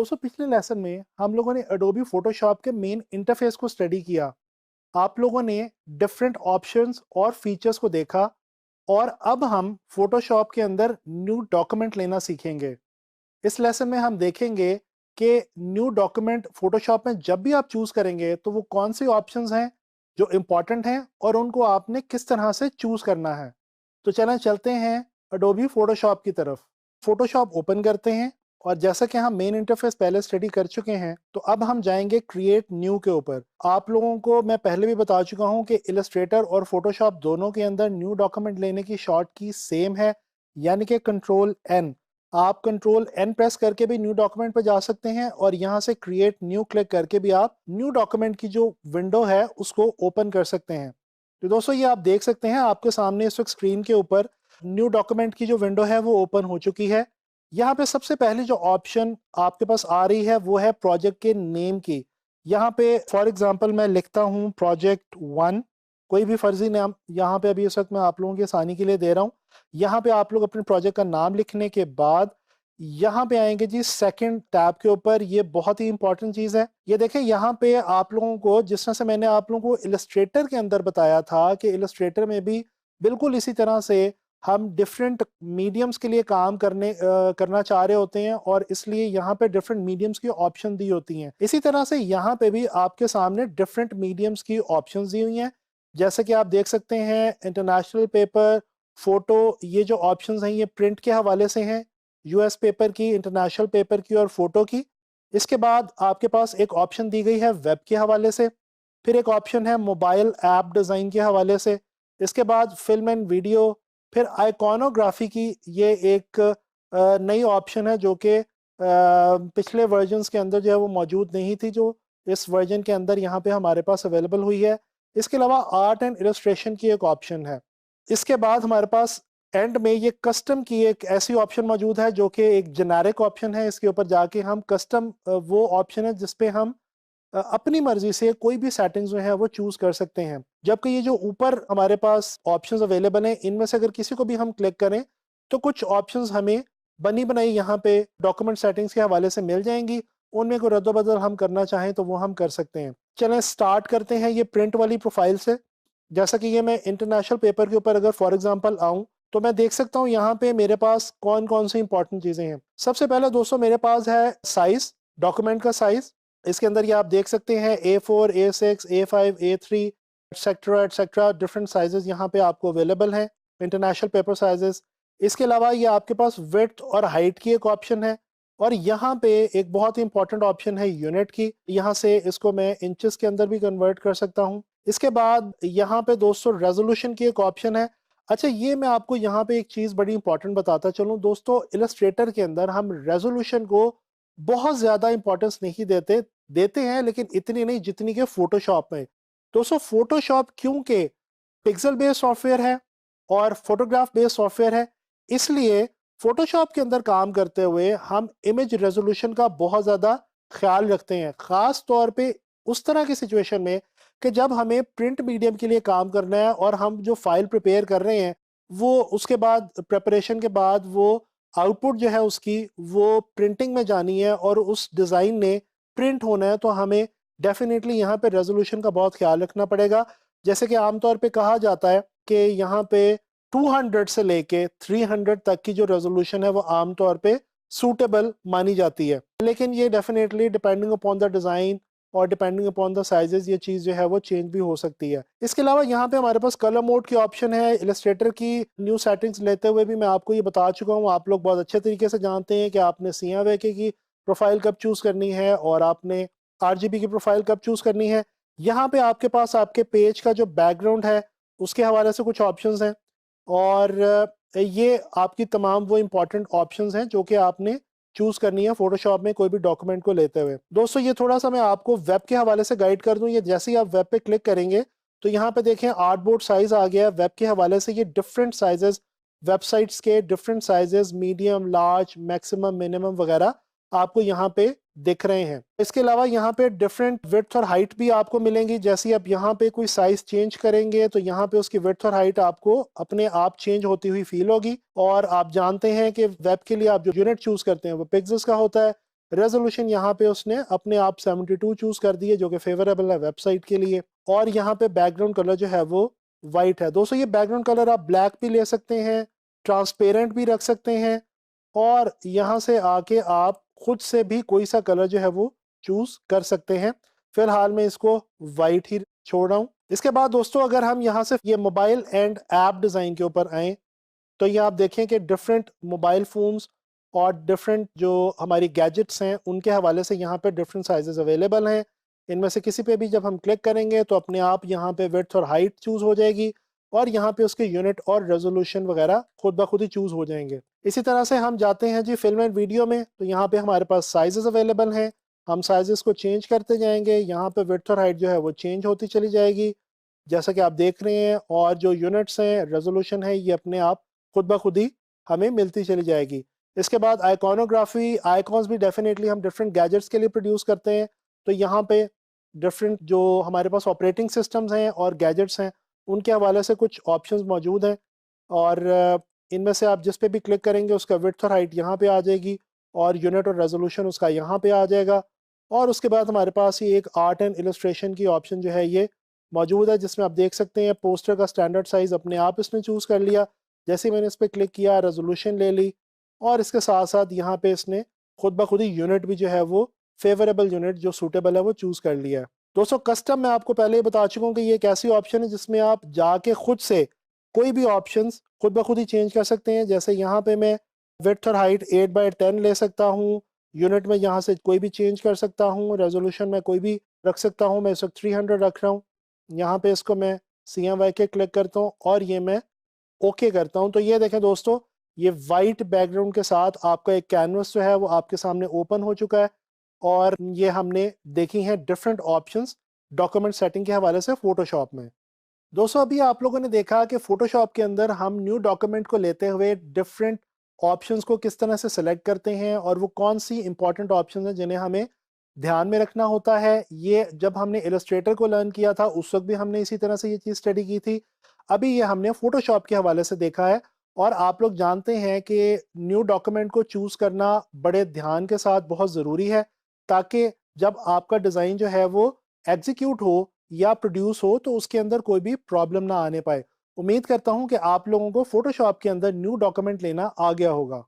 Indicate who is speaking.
Speaker 1: दोस्तों पिछले लेसन में हम लोगों ने अडोबी फोटोशॉप के मेन इंटरफेस को स्टडी किया। आप लोगों ने डिफरेंट ऑप्शंस और फीचर्स को देखा और अब हम फोटोशॉप के अंदर न्यू डॉक्यूमेंट लेना सीखेंगे। इस लेसन में हम देखेंगे कि न्यू डॉक्यूमेंट फोटोशॉप में जब भी आप चूज करेंगे तो वो कौन सी ऑप्शंस हैं जो इम्पोर्टेंट हैं और उनको आपने किस तरह से चूज करना है। तो चलते हैं अडोबी फोटोशॉप की तरफ। फोटोशॉप ओपन करते हैं और जैसा कि हम मेन इंटरफेस पहले स्टडी कर चुके हैं तो अब हम जाएंगे क्रिएट न्यू के ऊपर। आप लोगों को मैं पहले भी बता चुका हूं कि इलस्ट्रेटर और फोटोशॉप दोनों के अंदर न्यू डॉक्यूमेंट लेने की शॉर्ट की सेम है, यानी कि कंट्रोल एन। आप कंट्रोल एन प्रेस करके भी न्यू डॉक्यूमेंट पर जा सकते हैं और यहाँ से क्रिएट न्यू क्लिक करके भी आप न्यू डॉक्यूमेंट की जो विंडो है उसको ओपन कर सकते हैं। तो दोस्तों ये आप देख सकते हैं आपके सामने इस वक्त स्क्रीन के ऊपर न्यू डॉक्यूमेंट की जो विंडो है वो ओपन हो चुकी है। यहाँ पे सबसे पहले जो ऑप्शन आपके पास आ रही है वो है प्रोजेक्ट के नेम की। यहाँ पे फॉर एग्जांपल मैं लिखता हूँ प्रोजेक्ट 1, कोई भी फर्जी नाम यहाँ पे अभी इस वक्त मैं आप लोगों की आसानी के लिए दे रहा हूँ। यहाँ पे आप लोग अपने प्रोजेक्ट का नाम लिखने के बाद यहाँ पे आएंगे जी सेकंड टैब के ऊपर। ये बहुत ही इंपॉर्टेंट चीज है। ये देखें यहाँ पे आप लोगों को जिस तरह से मैंने आप लोगों को इलस्ट्रेटर के अंदर बताया था कि इलस्ट्रेटर में भी बिल्कुल इसी तरह से हम डिफरेंट मीडियम्स के लिए काम करना चाह रहे होते हैं और इसलिए यहाँ पे डिफरेंट मीडियम्स की ऑप्शन दी होती हैं। इसी तरह से यहाँ पे भी आपके सामने डिफरेंट मीडियम्स की ऑप्शंस दी हुई हैं। जैसे कि आप देख सकते हैं इंटरनेशनल पेपर, फोटो, ये जो ऑप्शंस हैं ये प्रिंट के हवाले से हैं, यूएस पेपर की, इंटरनेशनल पेपर की और फोटो की। इसके बाद आपके पास एक ऑप्शन दी गई है वेब के हवाले से, फिर एक ऑप्शन है मोबाइल ऐप डिज़ाइन के हवाले से, इसके बाद फिल्म एंड वीडियो, फिर आइकॉनोग्राफी की ये एक नई ऑप्शन है जो कि पिछले वर्जन्स के अंदर जो है वो मौजूद नहीं थी, जो इस वर्जन के अंदर यहाँ पे हमारे पास अवेलेबल हुई है। इसके अलावा आर्ट एंड इलस्ट्रेशन की एक ऑप्शन है। इसके बाद हमारे पास एंड में ये कस्टम की एक ऐसी ऑप्शन मौजूद है जो कि एक जेनेरिक ऑप्शन है। इसके ऊपर जाके हम कस्टम वो ऑप्शन है जिसपे हम अपनी मर्जी से कोई भी सेटिंग्स जो है वो चूज कर सकते हैं। जबकि ये जो ऊपर हमारे पास ऑप्शंस अवेलेबल हैं इनमें से अगर किसी को भी हम क्लिक करें तो कुछ ऑप्शंस हमें बनी बनाई यहाँ पे डॉक्यूमेंट सेटिंग्स के हवाले से मिल जाएंगी। उनमें कोई रद्दोबदल हम करना चाहें तो वो हम कर सकते हैं। चलें स्टार्ट करते हैं ये प्रिंट वाली प्रोफाइल से। जैसा कि ये मैं इंटरनेशनल पेपर के ऊपर अगर फॉर एग्जांपल आऊं तो मैं देख सकता हूं यहाँ पे मेरे पास कौन कौन सी इंपॉर्टेंट चीजें हैं। सबसे पहले दोस्तों मेरे पास है साइज, डॉक्यूमेंट का साइज। इसके अंदर ये आप देख सकते हैं A4, A6, A5, A3 etcetera etcetera, different sizes यहाँ पे आपको अवेलेबल हैं, इंटरनेशनल पेपर साइजेस। इसके अलावा ये आपके पास विड्थ और हाइट की एक ऑप्शन है और यहाँ पे एक बहुत ही इंपॉर्टेंट ऑप्शन है यूनिट की। यहाँ से इसको मैं इंचेस के अंदर भी कन्वर्ट कर सकता हूँ। इसके बाद यहाँ पे दोस्तों रेजोल्यूशन की एक ऑप्शन है। अच्छा ये मैं आपको यहाँ पे एक चीज़ बड़ी इंपॉर्टेंट बताता चलूँ दोस्तों, इलस्ट्रेटर के अंदर हम रेजोल्यूशन को बहुत ज़्यादा इंपॉर्टेंस नहीं देते देते हैं, लेकिन इतनी नहीं जितनी कि फोटोशॉप में। दोस्तों फोटोशॉप क्योंकि पिक्सल बेस्ड सॉफ्टवेयर है और फोटोग्राफ बेस्ड सॉफ्टवेयर है, इसलिए फोटोशॉप के अंदर काम करते हुए हम इमेज रेजोल्यूशन का बहुत ज़्यादा ख्याल रखते हैं, ख़ास तौर पे उस तरह की सिचुएशन में कि जब हमें प्रिंट मीडियम के लिए काम करना है और हम जो फाइल प्रिपेयर कर रहे हैं वो उसके बाद प्रिपरेशन के बाद वो आउटपुट जो है उसकी वो प्रिंटिंग में जानी है और उस डिज़ाइन ने प्रिंट होना है, तो हमें डेफिनेटली यहाँ पे रेजोल्यूशन का बहुत ख्याल रखना पड़ेगा। जैसे कि आमतौर पे कहा जाता है कि यहाँ पे 200 से लेके 300 तक की जो रेजोल्यूशन है वो आमतौर पे सूटेबल मानी जाती है, लेकिन ये definitely depending upon the design और डिपेंडिंग अपॉन द साइजेस ये चीज़ जो है वो चेंज भी हो सकती है। इसके अलावा यहाँ पे हमारे पास कलर मोड की ऑप्शन है। इलस्ट्रेटर की न्यू सेटिंग्स लेते हुए भी मैं आपको ये बता चुका हूँ, आप लोग बहुत अच्छे तरीके से जानते हैं कि आपने CMYK की प्रोफाइल कब चूज़ करनी है और आपने RGB की प्रोफाइल कब चूज़ करनी है। यहाँ पे आपके पास आपके पेज का जो बैकग्राउंड है उसके हवाले से कुछ ऑप्शंस हैं और ये आपकी तमाम वो इंपॉर्टेंट ऑप्शंस हैं जो कि आपने चूज करनी है फोटोशॉप में कोई भी डॉक्यूमेंट को लेते हुए। दोस्तों ये थोड़ा सा मैं आपको वेब के हवाले से गाइड कर दूं। ये जैसे ही आप वेब पे क्लिक करेंगे तो यहाँ पे देखें आर्टबोर्ड साइज आ गया है। वेब के हवाले से ये डिफरेंट साइजेस, वेबसाइट्स के different sizes, medium, large, maximum, minimum वगैरह आपको यहाँ पे दिख रहे हैं। इसके अलावा यहाँ पे डिफरेंट विड्थ और हाइट भी आपको मिलेंगी। जैसे ही आप यहाँ पे कोई साइज चेंज करेंगे तो यहाँ पे उसकी विड्थ और हाइट आपको अपने आप चेंज होती हुई फील होगी। और आप जानते हैं कि वेब के लिए आप जो यूनिट चूज करते हैं वो पिक्सेल्स का होता है, रेजोल्यूशन यहाँ पे उसने अपने आप 72 चूज कर दिए जो कि फेवरेबल है वेबसाइट के लिए। और यहाँ पे बैकग्राउंड कलर जो है वो वाइट है। दोस्तों ये बैकग्राउंड कलर आप ब्लैक भी ले सकते हैं, ट्रांसपेरेंट भी रख सकते हैं, और यहाँ से आके आप खुद से भी कोई सा कलर जो है वो चूज कर सकते हैं। फिलहाल मैं इसको वाइट ही छोड़ रहा हूँ। इसके बाद दोस्तों अगर हम यहाँ से ये मोबाइल एंड ऐप डिज़ाइन के ऊपर आए तो ये आप देखें कि डिफरेंट मोबाइल फ़ोन्स और डिफरेंट जो हमारी गैजेट्स हैं उनके हवाले से यहाँ पे डिफरेंट साइजेस अवेलेबल हैं। इनमें से किसी पे भी जब हम क्लिक करेंगे तो अपने आप यहाँ पे विड्थ और हाइट चूज़ हो जाएगी और यहाँ पे उसके यूनिट और रेजोल्यूशन वगैरह खुद ब खुद ही चूज़ हो जाएंगे। इसी तरह से हम जाते हैं जी फिल्म एंड वीडियो में, तो यहाँ पे हमारे पास साइजेस अवेलेबल हैं। हम साइजेस को चेंज करते जाएंगे, यहाँ पे विड्थ और हाइट जो है वो चेंज होती चली जाएगी जैसा कि आप देख रहे हैं, और जो यूनिट्स हैं रेजोल्यूशन है ये अपने आप खुद ब खुद ही हमें मिलती चली जाएगी। इसके बाद आइकॉनोग्राफी, आइकॉन्स भी डेफिनेटली हम डिफरेंट गैजेट्स के लिए प्रोड्यूस करते हैं। तो यहाँ पे डिफरेंट जो हमारे पास ऑपरेटिंग सिस्टम्स हैं और गैजेट्स हैं उनके हवाले से कुछ ऑप्शंस मौजूद हैं, और इनमें से आप जिस पे भी क्लिक करेंगे उसका विड्थ और हाइट यहाँ पे आ जाएगी और यूनिट और रेजोल्यूशन उसका यहाँ पे आ जाएगा। और उसके बाद हमारे पास ये एक आर्ट एंड इलस्ट्रेशन की ऑप्शन जो है ये मौजूद है, जिसमें आप देख सकते हैं पोस्टर का स्टैंडर्ड साइज़ अपने आप इसने चूज़ कर लिया। जैसे ही मैंने इस पर क्लिक किया रेजोल्यूशन ले ली, और इसके साथ साथ यहाँ पे इसने खुद ब खुद ही यूनिट भी जो है वो फेवरेबल यूनिट जो सूटेबल है वो चूज़ कर लिया है। दोस्तों कस्टम मैं आपको पहले ही बता चुका हूँ कि ये एक ऐसी ऑप्शन है जिसमें आप जाके खुद से कोई भी ऑप्शंस खुद ब खुद ही चेंज कर सकते हैं। जैसे यहाँ पे मैं विड्थ और हाइट 8x10 ले सकता हूँ, यूनिट में यहाँ से कोई भी चेंज कर सकता हूँ, रेजोल्यूशन में कोई भी रख सकता हूँ। मैं इस वक्त 300 रख रहा हूँ। यहाँ पे इसको मैं CMYK क्लिक करता हूँ और ये मैं ओके करता हूँ। तो ये देखें दोस्तों, ये वाइट बैकग्राउंड के साथ आपका एक कैनवस जो है वो आपके सामने ओपन हो चुका है, और ये हमने देखी हैं डिफरेंट ऑप्शंस डॉक्यूमेंट सेटिंग के हवाले से फ़ोटोशॉप में। दोस्तों अभी आप लोगों ने देखा कि फ़ोटोशॉप के अंदर हम न्यू डॉक्यूमेंट को लेते हुए डिफरेंट ऑप्शंस को किस तरह से सेलेक्ट करते हैं और वो कौन सी इंपॉर्टेंट ऑप्शंस हैं जिन्हें हमें ध्यान में रखना होता है। ये जब हमने इलस्ट्रेटर को लर्न किया था उस वक्त भी हमने इसी तरह से ये चीज़ स्टडी की थी। अभी ये हमने फ़ोटोशॉप के हवाले से देखा है, और आप लोग जानते हैं कि न्यू डॉक्यूमेंट को चूज़ करना बड़े ध्यान के साथ बहुत ज़रूरी है, ताकि जब आपका डिज़ाइन जो है वो एग्जीक्यूट हो या प्रोड्यूस हो तो उसके अंदर कोई भी प्रॉब्लम ना आने पाए। उम्मीद करता हूँ कि आप लोगों को फ़ोटोशॉप के अंदर न्यू डॉक्यूमेंट लेना आ गया होगा।